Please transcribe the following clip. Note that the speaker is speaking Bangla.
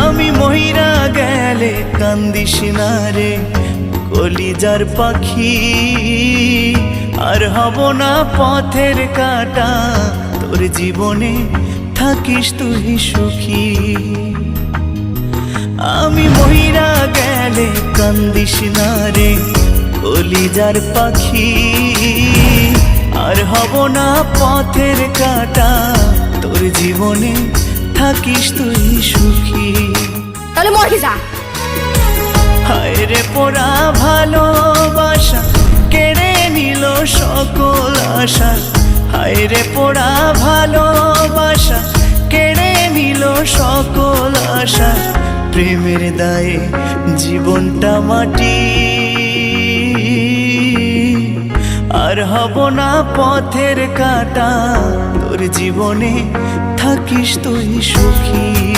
আমি মহিরা গেলে কান্দিস না রে কলিজার পাখি, আর হব না পথের কাঁটা, তোর জীবনে থাকিস তুই সুখী। আমি মহিরা গেলে কান্দিস না রে কলিজার পাখি, আর হব না পথের কাঁটা, তোর জীবনে থাকিস তুই সুখী। তাহলে মরে যা। হায় রে পোড়া ভালোবাসা কেড়ে নিল সকল আশা, হায় রে পোড়া ভালোবাসা কেড়ে নিল সকল আশা, প্রেমের দায়ে জীবনটা মাটি, আর হব না পথের কাঁটা, তোর জীবনে থাকিস তুই সুখী।